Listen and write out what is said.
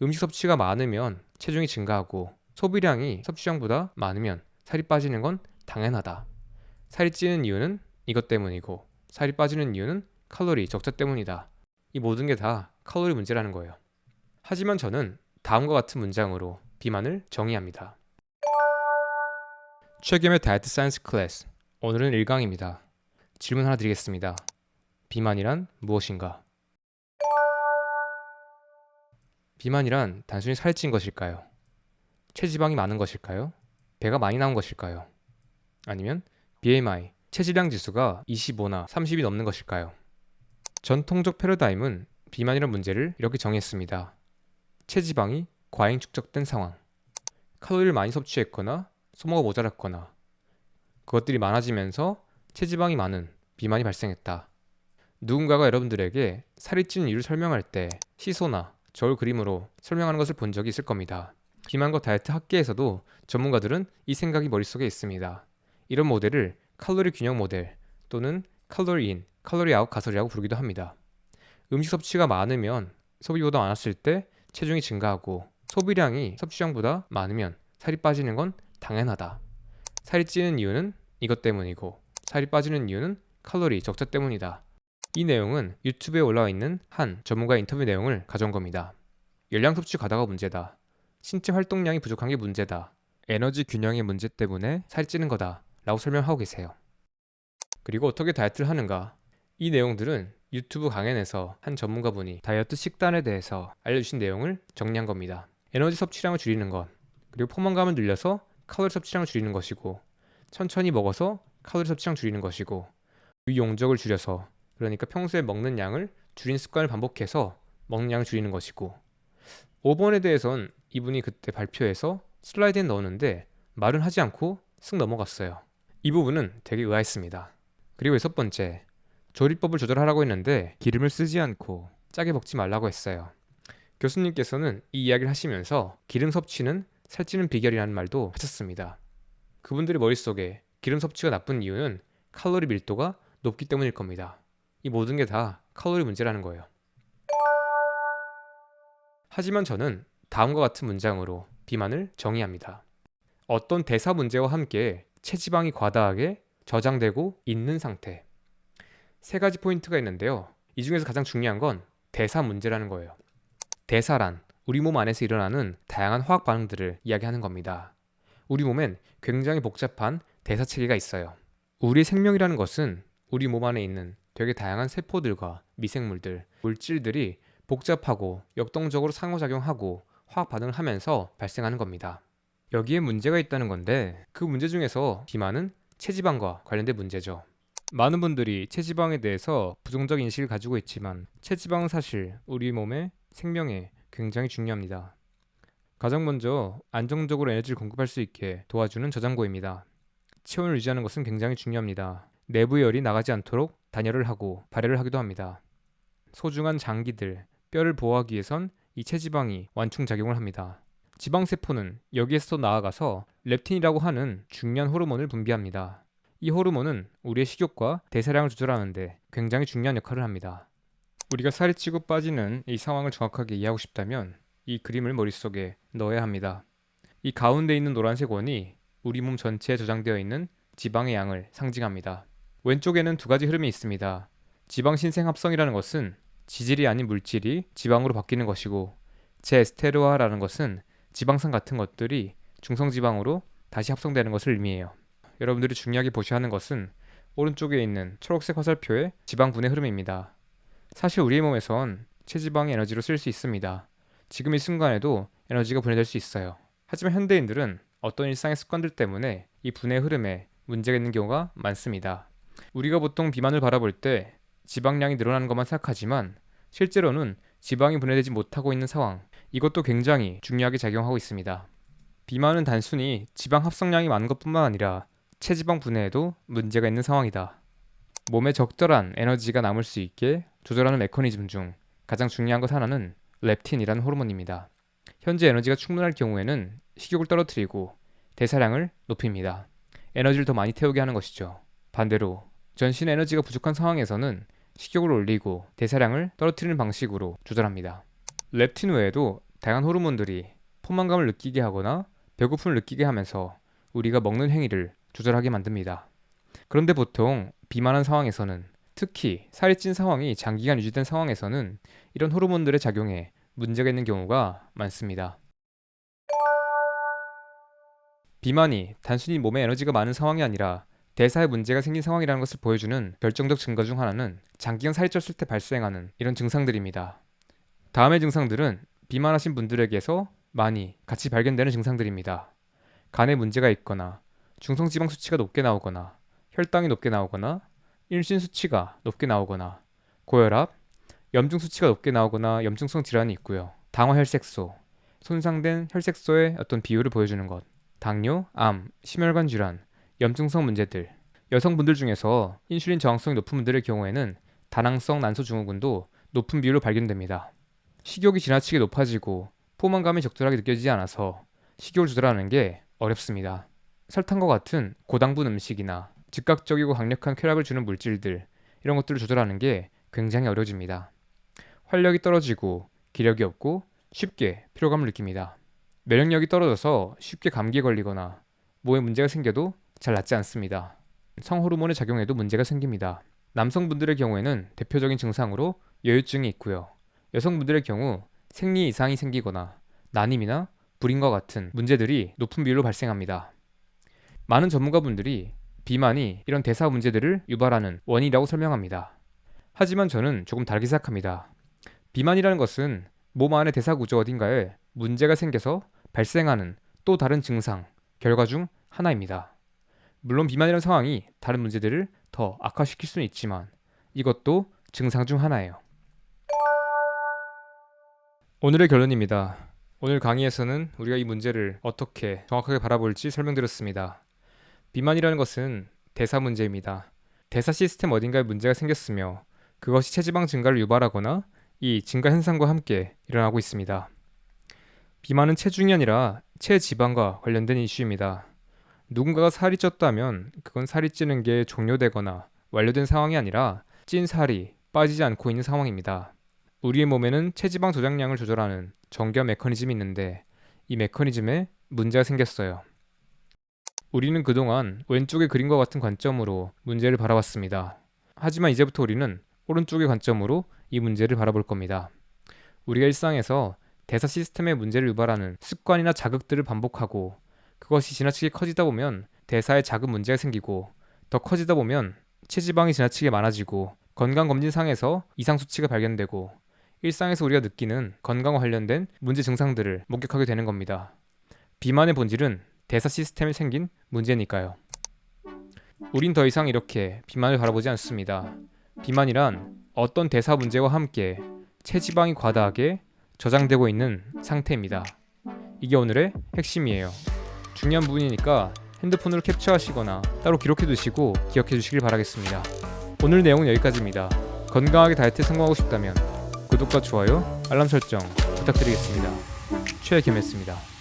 음식 섭취가 많으면 체중이 증가하고 소비량이 섭취량보다 많으면 살이 빠지는 건 당연하다. 살이 찌는 이유는 이것 때문이고 살이 빠지는 이유는 칼로리 적자 때문이다. 이 모든 게 다 칼로리 문제라는 거예요. 하지만 저는 다음과 같은 문장으로 비만을 정의합니다. 최경의 다이어트 사이언스 클래스. 오늘은 1강입니다. 질문 하나 드리겠습니다. 비만이란 무엇인가? 비만이란 단순히 살이 찐 것일까요? 체지방이 많은 것일까요? 배가 많이 나온 것일까요? 아니면 BMI, 체지량 지수가 25나 30이 넘는 것일까요? 전통적 패러다임은 비만이란 문제를 이렇게 정의했습니다. 체지방이 과잉 축적된 상황, 칼로리를 많이 섭취했거나 소모가 모자랐거나 그것들이 많아지면서 체지방이 많은 비만이 발생했다. 누군가가 여러분들에게 살이 찌는 이유를 설명할 때 시소나 저울 그림으로 설명하는 것을 본 적이 있을 겁니다. 비만과 다이어트 학계에서도 전문가들은 이 생각이 머릿속에 있습니다. 이런 모델을 칼로리 균형 모델 또는 칼로리 인, 칼로리 아웃 가설이라고 부르기도 합니다. 음식 섭취가 많으면 소비보다 많았을 때 체중이 증가하고 소비량이 섭취량보다 많으면 살이 빠지는 건 당연하다. 살이 찌는 이유는 이것 때문이고 살이 빠지는 이유는 칼로리 적자 때문이다. 이 내용은 유튜브에 올라와 있는 한 전문가 인터뷰 내용을 가져온 겁니다. 열량 섭취 과다가 문제다. 신체 활동량이 부족한 게 문제다. 에너지 균형의 문제 때문에 살이 찌는 거다 라고 설명하고 계세요. 그리고 어떻게 다이어트를 하는가? 이 내용들은 유튜브 강연에서 한 전문가분이 다이어트 식단에 대해서 알려주신 내용을 정리한 겁니다. 에너지 섭취량을 줄이는 것, 그리고 포만감을 늘려서 칼로리 섭취량을 줄이는 것이고, 천천히 먹어서 칼로리 섭취량 줄이는 것이고, 용적을 줄여서, 그러니까 평소에 먹는 양을 줄인 습관을 반복해서 먹는 양을 줄이는 것이고, 5번에 대해선 이분이 그때 발표해서 슬라이드에 넣었는데 말은 하지 않고 쓱 넘어갔어요. 이 부분은 되게 의아했습니다. 그리고 6번째, 조리법을 조절하라고 했는데 기름을 쓰지 않고 짜게 먹지 말라고 했어요. 교수님께서는 이 이야기를 하시면서 기름 섭취는 살찌는 비결이라는 말도 하셨습니다. 그분들의 머릿속에 기름 섭취가 나쁜 이유는 칼로리 밀도가 높기 때문일 겁니다. 이 모든 게 다 칼로리 문제라는 거예요. 하지만 저는 다음과 같은 문장으로 비만을 정의합니다. 어떤 대사 문제와 함께 체지방이 과다하게 저장되고 있는 상태. 세 가지 포인트가 있는데요. 이 중에서 가장 중요한 건 대사 문제라는 거예요. 대사란 우리 몸 안에서 일어나는 다양한 화학 반응들을 이야기하는 겁니다. 우리 몸엔 굉장히 복잡한 대사 체계가 있어요. 우리 생명이라는 것은 우리 몸 안에 있는 되게 다양한 세포들과 미생물들, 물질들이 복잡하고 역동적으로 상호작용하고 화학 반응을 하면서 발생하는 겁니다. 여기에 문제가 있다는 건데 그 문제 중에서 비만은 체지방과 관련된 문제죠. 많은 분들이 체지방에 대해서 부정적 인식을 가지고 있지만 체지방은 사실 우리 몸의 생명에 굉장히 중요합니다. 가장 먼저 안정적으로 에너지를 공급할 수 있게 도와주는 저장고입니다. 체온을 유지하는 것은 굉장히 중요합니다. 내부의 열이 나가지 않도록 단열을 하고 발열을 하기도 합니다. 소중한 장기들, 뼈를 보호하기 위해선 이 체지방이 완충작용을 합니다. 지방세포는 여기에서 나아가서 렙틴이라고 하는 중요한 호르몬을 분비합니다. 이 호르몬은 우리의 식욕과 대사량을 조절하는데 굉장히 중요한 역할을 합니다. 우리가 살이 찌고 빠지는 이 상황을 정확하게 이해하고 싶다면 이 그림을 머릿속에 넣어야 합니다. 이 가운데 있는 노란색 원이 우리 몸 전체에 저장되어 있는 지방의 양을 상징합니다. 왼쪽에는 두 가지 흐름이 있습니다. 지방 신생 합성이라는 것은 지질이 아닌 물질이 지방으로 바뀌는 것이고 제에스테르화라는 것은 지방산 같은 것들이 중성지방으로 다시 합성되는 것을 의미해요. 여러분들이 중요하게 보셔야 하는 것은 오른쪽에 있는 초록색 화살표의 지방 분해 흐름입니다. 사실 우리의 몸에선 체지방이 에너지로 쓸 수 있습니다. 지금 이 순간에도 에너지가 분해될 수 있어요. 하지만 현대인들은 어떤 일상의 습관들 때문에 이 분해 흐름에 문제가 있는 경우가 많습니다. 우리가 보통 비만을 바라볼 때 지방량이 늘어나는 것만 생각하지만 실제로는 지방이 분해되지 못하고 있는 상황, 이것도 굉장히 중요하게 작용하고 있습니다. 비만은 단순히 지방 합성량이 많은 것뿐만 아니라 체지방 분해에도 문제가 있는 상황이다. 몸에 적절한 에너지가 남을 수 있게 조절하는 메커니즘 중 가장 중요한 것 하나는 렙틴이라는 호르몬입니다. 현재 에너지가 충분할 경우에는 식욕을 떨어뜨리고 대사량을 높입니다. 에너지를 더 많이 태우게 하는 것이죠. 반대로 전신 에너지가 부족한 상황에서는 식욕을 올리고 대사량을 떨어뜨리는 방식으로 조절합니다. 렙틴 외에도 다양한 호르몬들이 포만감을 느끼게 하거나 배고픔을 느끼게 하면서 우리가 먹는 행위를 조절하게 만듭니다. 그런데 보통 비만한 상황에서는, 특히 살이 찐 상황이 장기간 유지된 상황에서는 이런 호르몬들의 작용에 문제가 있는 경우가 많습니다. 비만이 단순히 몸에 에너지가 많은 상황이 아니라 대사에 문제가 생긴 상황이라는 것을 보여주는 결정적 증거 중 하나는 장기간 살이 쪘을 때 발생하는 이런 증상들입니다. 다음의 증상들은 비만하신 분들에게서 많이 같이 발견되는 증상들입니다. 간에 문제가 있거나 중성지방 수치가 높게 나오거나 혈당이 높게 나오거나 인슐린 수치가 높게 나오거나 고혈압, 염증 수치가 높게 나오거나 염증성 질환이 있고요. 당화혈색소, 손상된 혈색소의 어떤 비율을 보여주는 것, 당뇨, 암, 심혈관 질환, 염증성 문제들, 여성분들 중에서 인슐린 저항성이 높은 분들의 경우에는 다낭성 난소 증후군도 높은 비율로 발견됩니다. 식욕이 지나치게 높아지고 포만감이 적절하게 느껴지지 않아서 식욕을 조절하는 게 어렵습니다. 설탕과 같은 고당분 음식이나 즉각적이고 강력한 쾌락을 주는 물질들, 이런 것들을 조절하는 게 굉장히 어려워집니다. 활력이 떨어지고 기력이 없고 쉽게 피로감을 느낍니다. 면역력이 떨어져서 쉽게 감기에 걸리거나 몸에 문제가 생겨도 잘 낫지 않습니다. 성호르몬의 작용에도 문제가 생깁니다. 남성분들의 경우에는 대표적인 증상으로 여유증이 있고요. 여성분들의 경우 생리 이상이 생기거나 난임이나 불임과 같은 문제들이 높은 비율로 발생합니다. 많은 전문가분들이 비만이 이런 대사 문제들을 유발하는 원인이라고 설명합니다. 하지만 저는 조금 다르게 생각합니다. 비만이라는 것은 몸 안의 대사 구조 어딘가에 문제가 생겨서 발생하는 또 다른 증상, 결과 중 하나입니다. 물론 비만이라는 상황이 다른 문제들을 더 악화시킬 수는 있지만 이것도 증상 중 하나예요. 오늘의 결론입니다. 오늘 강의에서는 우리가 이 문제를 어떻게 정확하게 바라볼지 설명드렸습니다. 비만이라는 것은 대사 문제입니다. 대사 시스템 어딘가에 문제가 생겼으며 그것이 체지방 증가를 유발하거나 이 증가 현상과 함께 일어나고 있습니다. 비만은 체중이 아니라 체지방과 관련된 이슈입니다. 누군가가 살이 쪘다면 그건 살이 찌는 게 종료되거나 완료된 상황이 아니라 찐 살이 빠지지 않고 있는 상황입니다. 우리의 몸에는 체지방 저장량을 조절하는 정교한 메커니즘이 있는데 이 메커니즘에 문제가 생겼어요. 우리는 그동안 왼쪽의 그림과 같은 관점으로 문제를 바라봤습니다. 하지만 이제부터 우리는 오른쪽의 관점으로 이 문제를 바라볼 겁니다. 우리가 일상에서 대사 시스템의 문제를 유발하는 습관이나 자극들을 반복하고 그것이 지나치게 커지다 보면 대사에 작은 문제가 생기고 더 커지다 보면 체지방이 지나치게 많아지고 건강검진상에서 이상 수치가 발견되고 일상에서 우리가 느끼는 건강과 관련된 문제 증상들을 목격하게 되는 겁니다. 비만의 본질은 대사 시스템에 생긴 문제니까요. 우린 더 이상 이렇게 비만을 바라보지 않습니다. 비만이란 어떤 대사 문제와 함께 체지방이 과다하게 저장되고 있는 상태입니다. 이게 오늘의 핵심이에요. 중요한 부분이니까 핸드폰으로 캡처하시거나 따로 기록해 두시고 기억해 주시길 바라겠습니다. 오늘 내용은 여기까지입니다. 건강하게 다이어트에 성공하고 싶다면 구독과 좋아요, 알람 설정 부탁드리겠습니다. 최kim했습니다.